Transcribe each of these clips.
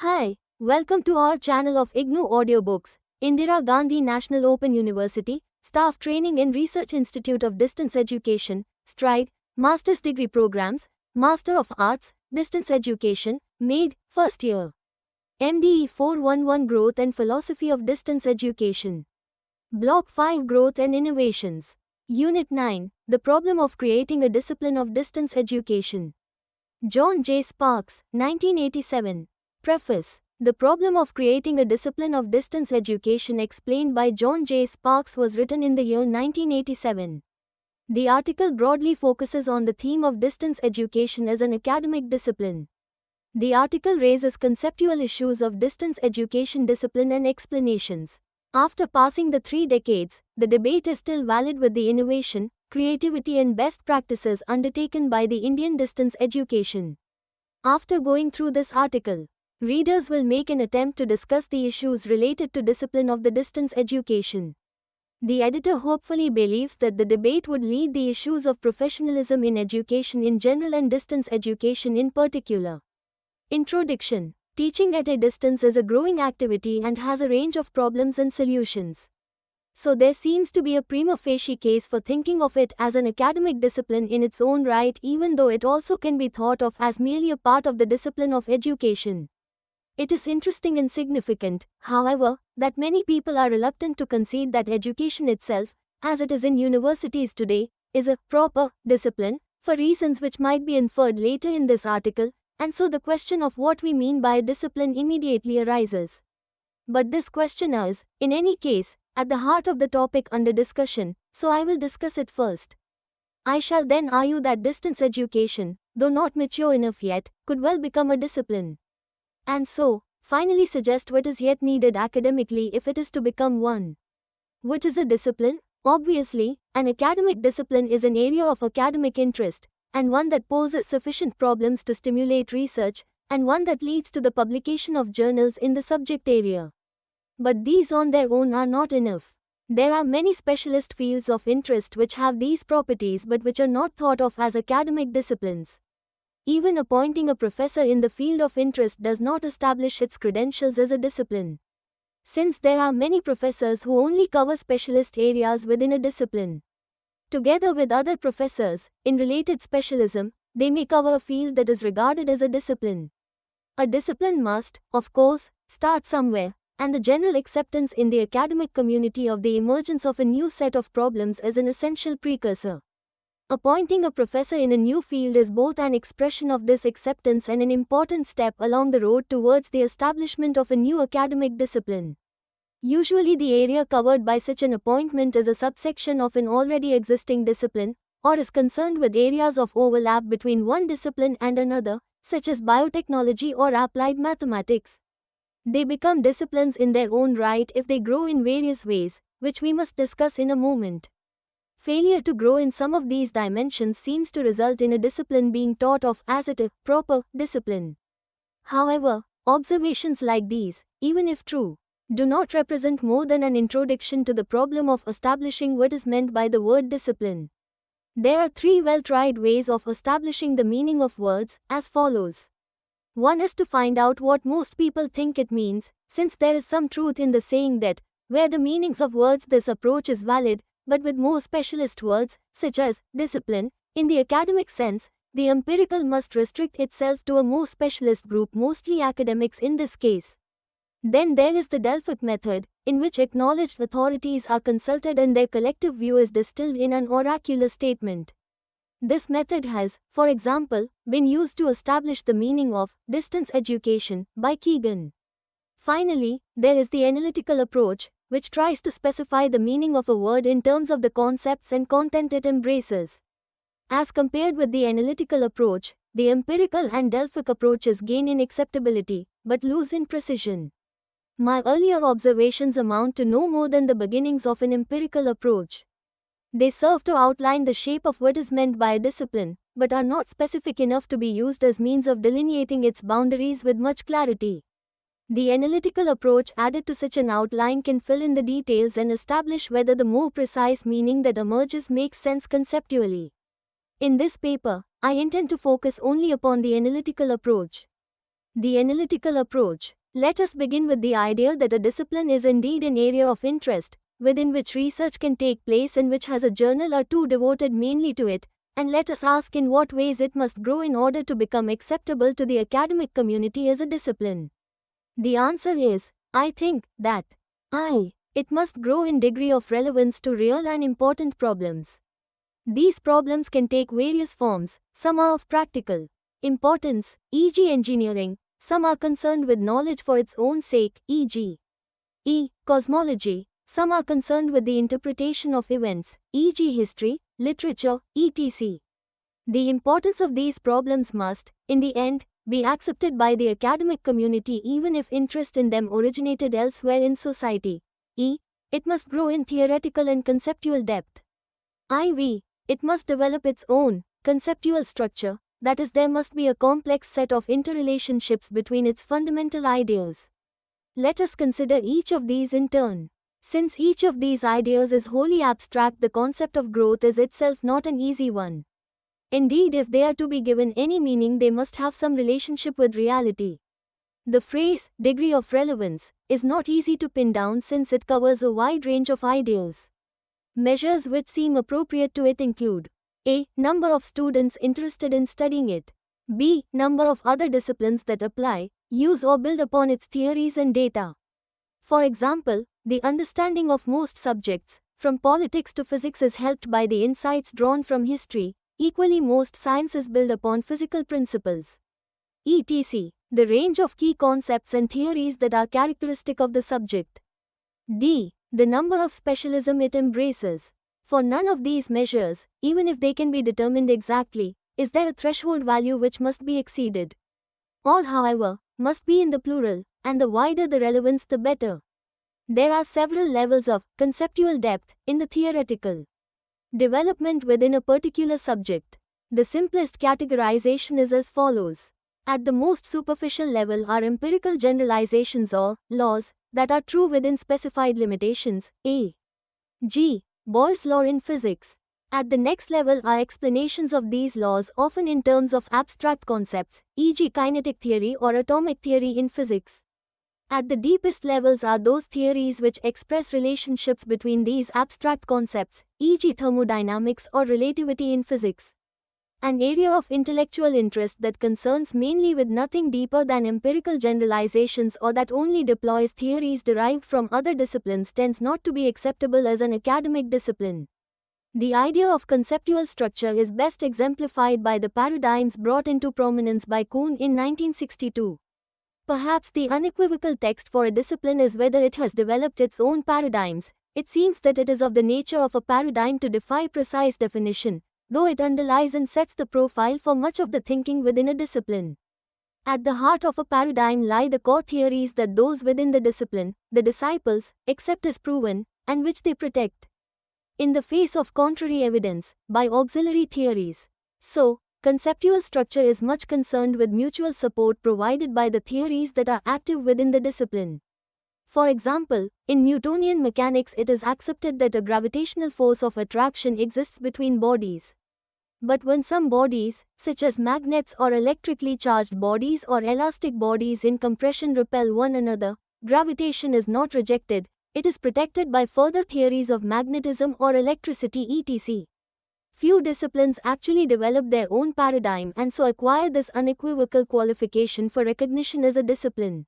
Hi, welcome to our channel of IGNOU Audiobooks, Indira Gandhi National Open University, Staff Training and Research Institute of Distance Education, STRIDE, Master's Degree Programs, Master of Arts, Distance Education, MADE, First Year. MDE 411 Growth and Philosophy of Distance Education. Block 5 Growth and Innovations. Unit 9, The Problem of Creating a Discipline of Distance Education. John J. Sparks, 1987. Preface. The Problem of Creating a Discipline of Distance Education explained by John J. Sparks was written in the year 1987. The article broadly focuses on the theme of distance education as an academic discipline. The article raises conceptual issues of distance education discipline and explanations. After passing the 3 decades, the debate is still valid with the innovation, creativity and best practices undertaken by the Indian distance education. After going through this article, readers will make an attempt to discuss the issues related to discipline of the distance education. The editor hopefully believes that the debate would lead the issues of professionalism in education in general and distance education in particular. Introduction. Teaching at a distance is a growing activity and has a range of problems and solutions. So there seems to be a prima facie case for thinking of it as an academic discipline in its own right, even though it also can be thought of as merely a part of the discipline of education. It is interesting and significant, however, that many people are reluctant to concede that education itself, as it is in universities today, is a proper discipline, for reasons which might be inferred later in this article, and so the question of what we mean by a discipline immediately arises. But this question is, in any case, at the heart of the topic under discussion, so I will discuss it first. I shall then argue that distance education, though not mature enough yet, could well become a discipline. And so, finally suggest what is yet needed academically if it is to become one. What is a discipline? Obviously, an academic discipline is an area of academic interest, and one that poses sufficient problems to stimulate research, and one that leads to the publication of journals in the subject area. But these on their own are not enough. There are many specialist fields of interest which have these properties but which are not thought of as academic disciplines. Even appointing a professor in the field of interest does not establish its credentials as a discipline. Since there are many professors who only cover specialist areas within a discipline. Together with other professors, in related specialism, they may cover a field that is regarded as a discipline. A discipline must, of course, start somewhere, and the general acceptance in the academic community of the emergence of a new set of problems is an essential precursor. Appointing a professor in a new field is both an expression of this acceptance and an important step along the road towards the establishment of a new academic discipline. Usually the area covered by such an appointment is a subsection of an already existing discipline, or is concerned with areas of overlap between one discipline and another, such as biotechnology or applied mathematics. They become disciplines in their own right if they grow in various ways, which we must discuss in a moment. Failure to grow in some of these dimensions seems to result in a discipline being thought of as a proper discipline. However, observations like these, even if true, do not represent more than an introduction to the problem of establishing what is meant by the word discipline. There are 3 well-tried ways of establishing the meaning of words, as follows. One is to find out what most people think it means, since there is some truth in the saying that, where the meanings of words this approach is valid, but with more specialist words, such as discipline, in the academic sense, the empirical must restrict itself to a more specialist group, mostly academics in this case. Then there is the Delphic method, in which acknowledged authorities are consulted and their collective view is distilled in an oracular statement. This method has, for example, been used to establish the meaning of distance education by Keegan. Finally, there is the analytical approach, which tries to specify the meaning of a word in terms of the concepts and content it embraces. As compared with the analytical approach, the empirical and Delphic approaches gain in acceptability, but lose in precision. My earlier observations amount to no more than the beginnings of an empirical approach. They serve to outline the shape of what is meant by a discipline, but are not specific enough to be used as means of delineating its boundaries with much clarity. The analytical approach added to such an outline can fill in the details and establish whether the more precise meaning that emerges makes sense conceptually. In this paper, I intend to focus only upon the analytical approach. The analytical approach. Let us begin with the idea that a discipline is indeed an area of interest, within which research can take place and which has a journal or two devoted mainly to it, and let us ask in what ways it must grow in order to become acceptable to the academic community as a discipline. The answer is, I think, that it must grow in degree of relevance to real and important problems. These problems can take various forms. Some are of practical importance, e.g. engineering. Some are concerned with knowledge for its own sake, e.g. cosmology. Some are concerned with the interpretation of events, e.g. history, literature, etc. The importance of these problems must, in the end, be accepted by the academic community even if interest in them originated elsewhere in society. It must grow in theoretical and conceptual depth. It must develop its own conceptual structure, that is, there must be a complex set of interrelationships between its fundamental ideas. Let us consider each of these in turn. Since each of these ideas is wholly abstract, the concept of growth is itself not an easy one. Indeed, if they are to be given any meaning, they must have some relationship with reality. The phrase, degree of relevance, is not easy to pin down since it covers a wide range of ideas. Measures which seem appropriate to it include a. Number of students interested in studying it. b. Number of other disciplines that apply, use or build upon its theories and data. For example, the understanding of most subjects, from politics to physics, is helped by the insights drawn from history. Equally, most sciences build upon physical principles, etc. The range of key concepts and theories that are characteristic of the subject. d. The number of specialism it embraces. For none of these measures, even if they can be determined exactly, is there a threshold value which must be exceeded. All, however, must be in the plural, and the wider the relevance the better. There are several levels of conceptual depth in the theoretical development within a particular subject. The simplest categorization is as follows. At the most superficial level are empirical generalizations or laws that are true within specified limitations, e.g. Boyle's law in physics. At the next level are explanations of these laws, often in terms of abstract concepts, e.g. kinetic theory or atomic theory in physics. At the deepest levels are those theories which express relationships between these abstract concepts, e.g. thermodynamics or relativity in physics. An area of intellectual interest that concerns mainly with nothing deeper than empirical generalizations or that only deploys theories derived from other disciplines tends not to be acceptable as an academic discipline. The idea of conceptual structure is best exemplified by the paradigms brought into prominence by Kuhn in 1962. Perhaps the unequivocal text for a discipline is whether it has developed its own paradigms. It seems that it is of the nature of a paradigm to defy precise definition, though it underlies and sets the profile for much of the thinking within a discipline. At the heart of a paradigm lie the core theories that those within the discipline, the disciples, accept as proven, and which they protect in the face of contrary evidence, by auxiliary theories. So, conceptual structure is much concerned with mutual support provided by the theories that are active within the discipline. For example, in Newtonian mechanics it is accepted that a gravitational force of attraction exists between bodies. But when some bodies, such as magnets or electrically charged bodies or elastic bodies in compression repel one another, gravitation is not rejected, it is protected by further theories of magnetism or electricity etc. Few disciplines actually develop their own paradigm and so acquire this unequivocal qualification for recognition as a discipline.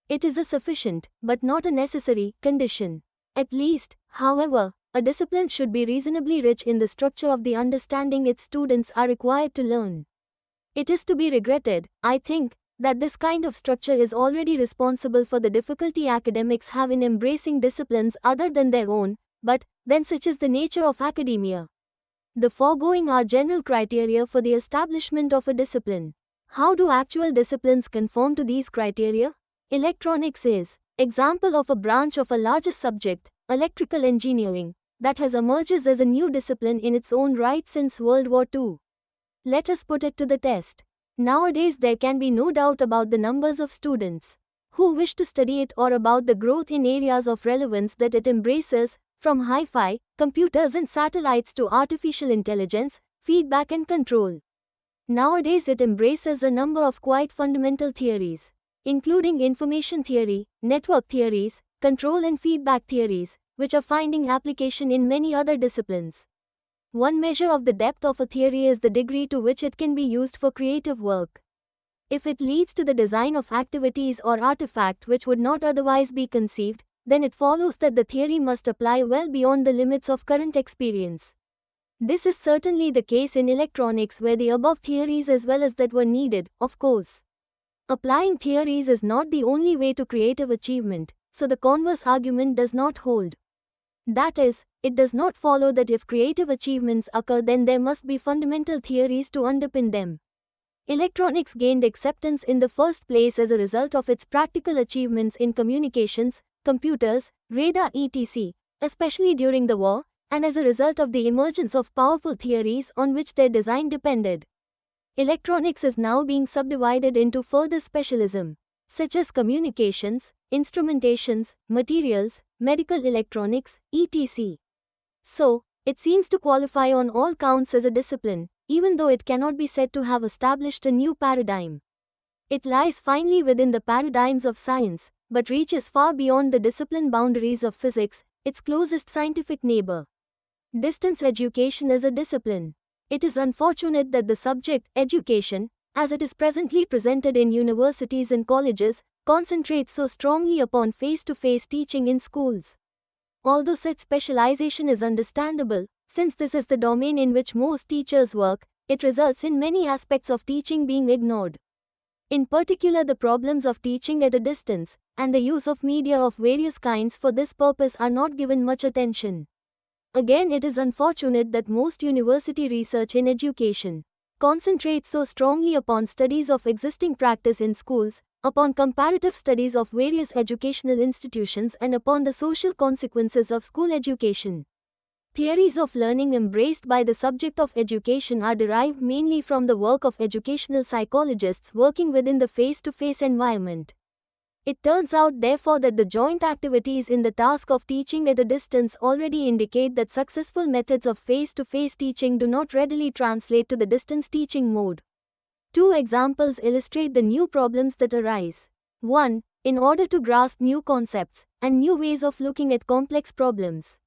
It is a sufficient, but not a necessary, condition. At least, however, a discipline should be reasonably rich in the structure of the understanding its students are required to learn. It is to be regretted, I think, that this kind of structure is already responsible for the difficulty academics have in embracing disciplines other than their own, but, then such is the nature of academia. The foregoing are general criteria for the establishment of a discipline. How do actual disciplines conform to these criteria? Electronics is example of a branch of a larger subject, electrical engineering, that has emerged as a new discipline in its own right since World War II. Let us put it to the test. Nowadays there can be no doubt about the numbers of students who wish to study it or about the growth in areas of relevance that it embraces, from hi-fi, computers and satellites to artificial intelligence, feedback and control. Nowadays it embraces a number of quite fundamental theories, including information theory, network theories, control and feedback theories, which are finding application in many other disciplines. One measure of the depth of a theory is the degree to which it can be used for creative work. If it leads to the design of activities or artifact which would not otherwise be conceived, then it follows that the theory must apply well beyond the limits of current experience. This is certainly the case in electronics, where the above theories as well as that were needed, of course. Applying theories is not the only way to creative achievement, so the converse argument does not hold. That is, it does not follow that if creative achievements occur, then there must be fundamental theories to underpin them. Electronics gained acceptance in the first place as a result of its practical achievements in communications, computers, radar etc., especially during the war, and as a result of the emergence of powerful theories on which their design depended. Electronics is now being subdivided into further specialism, such as communications, instrumentations, materials, medical electronics, etc. So, it seems to qualify on all counts as a discipline, even though it cannot be said to have established a new paradigm. It lies finely within the paradigms of science, but reaches far beyond the discipline boundaries of physics, its closest scientific neighbor. Distance education is a discipline. It is unfortunate that the subject, education, as it is presently presented in universities and colleges, concentrates so strongly upon face-to-face teaching in schools. Although such specialization is understandable, since this is the domain in which most teachers work, it results in many aspects of teaching being ignored. In particular, the problems of teaching at a distance, and the use of media of various kinds for this purpose are not given much attention. Again, it is unfortunate that most university research in education concentrates so strongly upon studies of existing practice in schools, upon comparative studies of various educational institutions, and upon the social consequences of school education. Theories of learning embraced by the subject of education are derived mainly from the work of educational psychologists working within the face-to-face environment. It turns out, therefore, that the joint activities in the task of teaching at a distance already indicate that successful methods of face-to-face teaching do not readily translate to the distance teaching mode. Two examples illustrate the new problems that arise. 1. In order to grasp new concepts and new ways of looking at complex problems,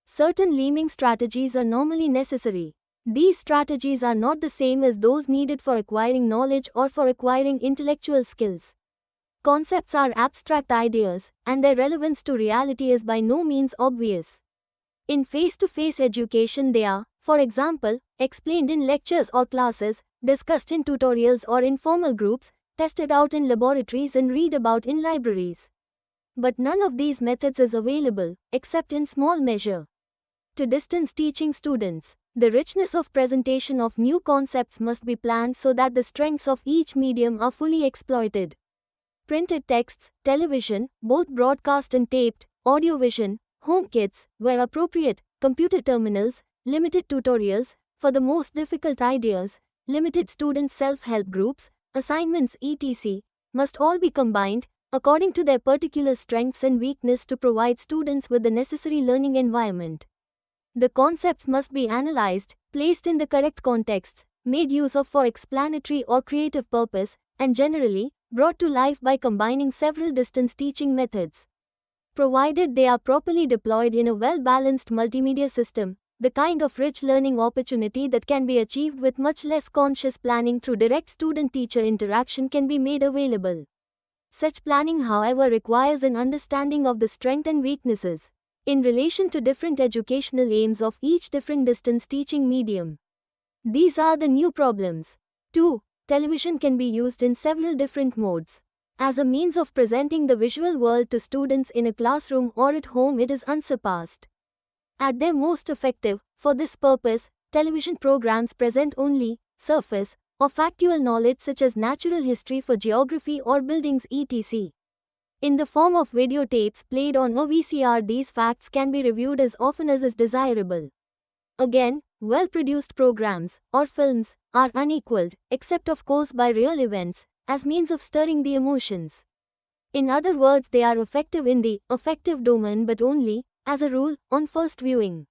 certain learning strategies are normally necessary. These strategies are not the same as those needed for acquiring knowledge or for acquiring intellectual skills. Concepts are abstract ideas, and their relevance to reality is by no means obvious. In face-to-face education, they are, for example, explained in lectures or classes, discussed in tutorials or informal groups, tested out in laboratories and read about in libraries. But none of these methods is available, except in small measure, to distance teaching students. The richness of presentation of new concepts must be planned so that the strengths of each medium are fully exploited. Printed texts, television, both broadcast and taped, audio-vision, home kits, where appropriate, computer terminals, limited tutorials, for the most difficult ideas, limited student self-help groups, assignments etc., must all be combined, according to their particular strengths and weakness, to provide students with the necessary learning environment. The concepts must be analyzed, placed in the correct contexts, made use of for explanatory or creative purpose, and generally, brought to life by combining several distance teaching methods. Provided they are properly deployed in a well-balanced multimedia system, the kind of rich learning opportunity that can be achieved with much less conscious planning through direct student-teacher interaction can be made available. Such planning, however, requires an understanding of the strengths and weaknesses in relation to different educational aims of each different distance teaching medium. These are the new problems. 2. Television can be used in several different modes. As a means of presenting the visual world to students in a classroom or at home, it is unsurpassed. At their most effective, for this purpose, television programs present only surface or factual knowledge such as natural history for geography or buildings etc. In the form of videotapes played on a VCR, these facts can be reviewed as often as is desirable. Again, well-produced programs, or films, are unequaled, except of course by real events, as means of stirring the emotions. In other words, they are effective in the affective domain, but only, as a rule, on first viewing.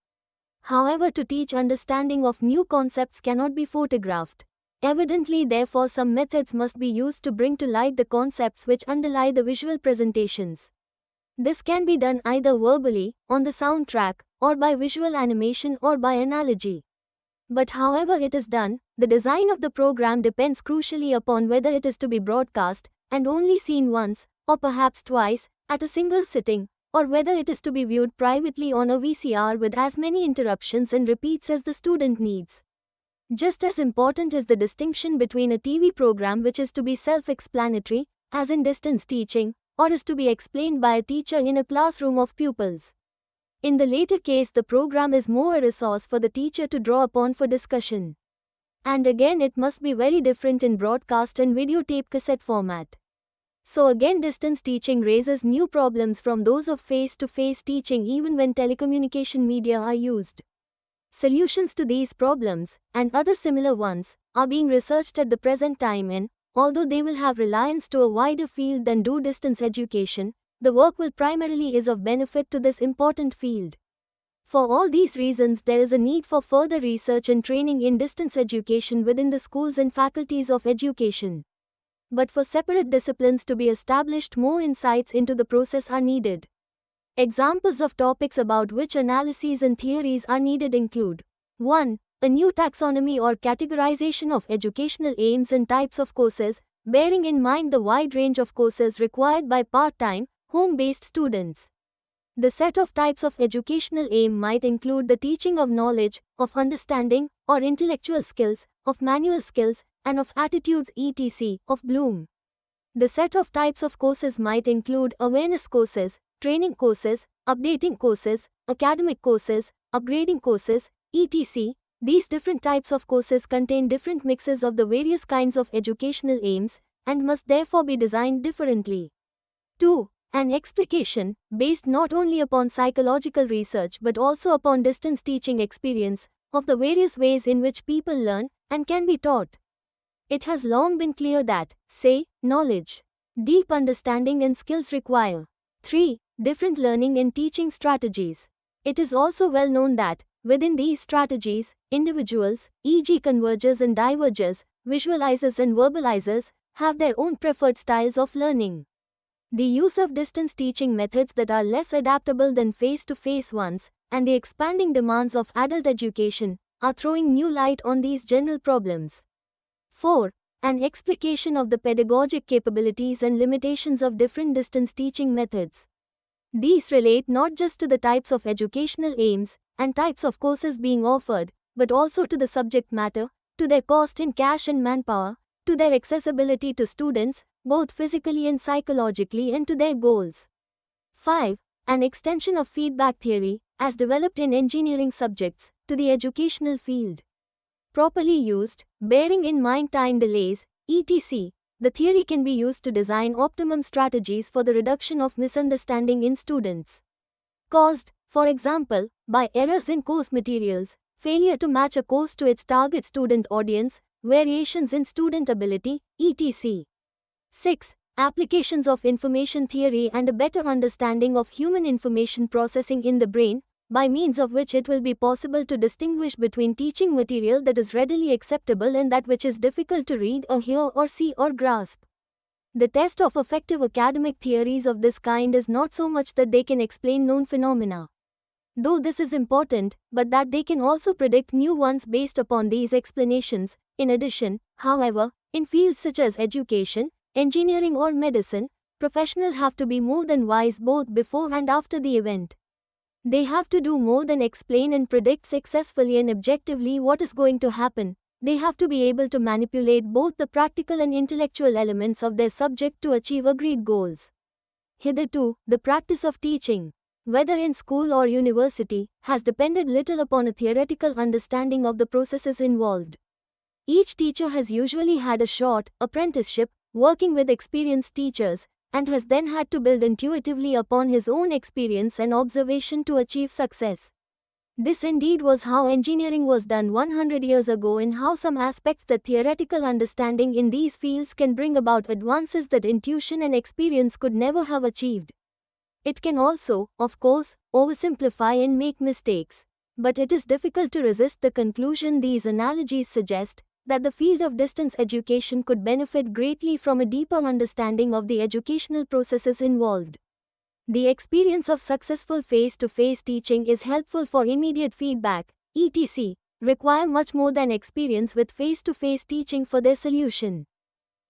However, to teach understanding of new concepts cannot be photographed. Evidently, therefore, some methods must be used to bring to light the concepts which underlie the visual presentations. This can be done either verbally, on the soundtrack, or by visual animation or by analogy. But however it is done, the design of the program depends crucially upon whether it is to be broadcast, and only seen once, or perhaps twice, at a single sitting, or whether it is to be viewed privately on a VCR with as many interruptions and repeats as the student needs. Just as important is the distinction between a TV program which is to be self-explanatory, as in distance teaching, or is to be explained by a teacher in a classroom of pupils. In the latter case, the program is more a resource for the teacher to draw upon for discussion. And again, it must be very different in broadcast and videotape cassette format. So again, distance teaching raises new problems from those of face-to-face teaching even when telecommunication media are used. Solutions to these problems, and other similar ones, are being researched at the present time and, although they will have reliance to a wider field than do distance education, the work will primarily is of benefit to this important field. For all these reasons, there is a need for further research and training in distance education within the schools and faculties of education. But for separate disciplines to be established, more insights into the process are needed. Examples of topics about which analyses and theories are needed include 1. A new taxonomy or categorization of educational aims and types of courses, bearing in mind the wide range of courses required by part-time, home-based students. The set of types of educational aim might include the teaching of knowledge, of understanding, or intellectual skills, of manual skills, and of attitudes etc. of Bloom. The set of types of courses might include awareness courses, training courses, updating courses, academic courses, upgrading courses, etc. These different types of courses contain different mixes of the various kinds of educational aims, and must therefore be designed differently. 2. An explication, based not only upon psychological research but also upon distance teaching experience, of the various ways in which people learn and can be taught. It has long been clear that, say, knowledge, deep understanding and skills require 3. Different learning and teaching strategies. It is also well known that, within these strategies, individuals, e.g. convergers and divergers, visualizers and verbalizers, have their own preferred styles of learning. The use of distance teaching methods that are less adaptable than face-to-face ones, and the expanding demands of adult education, are throwing new light on these general problems. 4. An explication of the pedagogic capabilities and limitations of different distance teaching methods. These relate not just to the types of educational aims and types of courses being offered, but also to the subject matter, to their cost in cash and manpower, to their accessibility to students, both physically and psychologically, and to their goals. 5. An extension of feedback theory, as developed in engineering subjects, to the educational field. Properly used, bearing in mind time delays, etc., the theory can be used to design optimum strategies for the reduction of misunderstanding in students. Caused, for example, by errors in course materials, failure to match a course to its target student audience, variations in student ability, etc. 6. Applications of information theory and a better understanding of human information processing in the brain, by means of which it will be possible to distinguish between teaching material that is readily acceptable and that which is difficult to read or hear or see or grasp. The test of effective academic theories of this kind is not so much that they can explain known phenomena, though this is important, but that they can also predict new ones based upon these explanations. In addition, however, in fields such as education, engineering or medicine, professionals have to be more than wise both before and after the event. They have to do more than explain and predict successfully and objectively what is going to happen. They have to be able to manipulate both the practical and intellectual elements of their subject to achieve agreed goals. Hitherto, the practice of teaching, whether in school or university, has depended little upon a theoretical understanding of the processes involved. Each teacher has usually had a short apprenticeship, working with experienced teachers, and has then had to build intuitively upon his own experience and observation to achieve success. This indeed was how engineering was done 100 years ago, and how some aspects that theoretical understanding in these fields can bring about advances that intuition and experience could never have achieved. It can also, of course, oversimplify and make mistakes. But it is difficult to resist the conclusion these analogies suggest, that the field of distance education could benefit greatly from a deeper understanding of the educational processes involved. The experience of successful face-to-face teaching is helpful for immediate feedback, etc., require much more than experience with face-to-face teaching for their solution.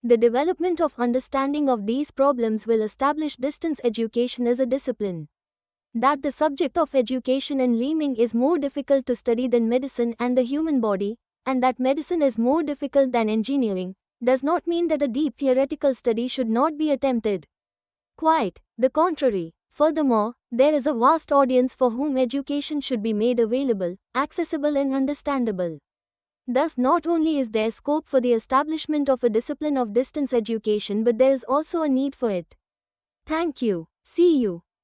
The development of understanding of these problems will establish distance education as a discipline. That the subject of education and learning is more difficult to study than medicine and the human body, and that medicine is more difficult than engineering, does not mean that a deep theoretical study should not be attempted. Quite the contrary. Furthermore, there is a vast audience for whom education should be made available, accessible and understandable. Thus, not only is there scope for the establishment of a discipline of distance education, but there is also a need for it. Thank you. See you.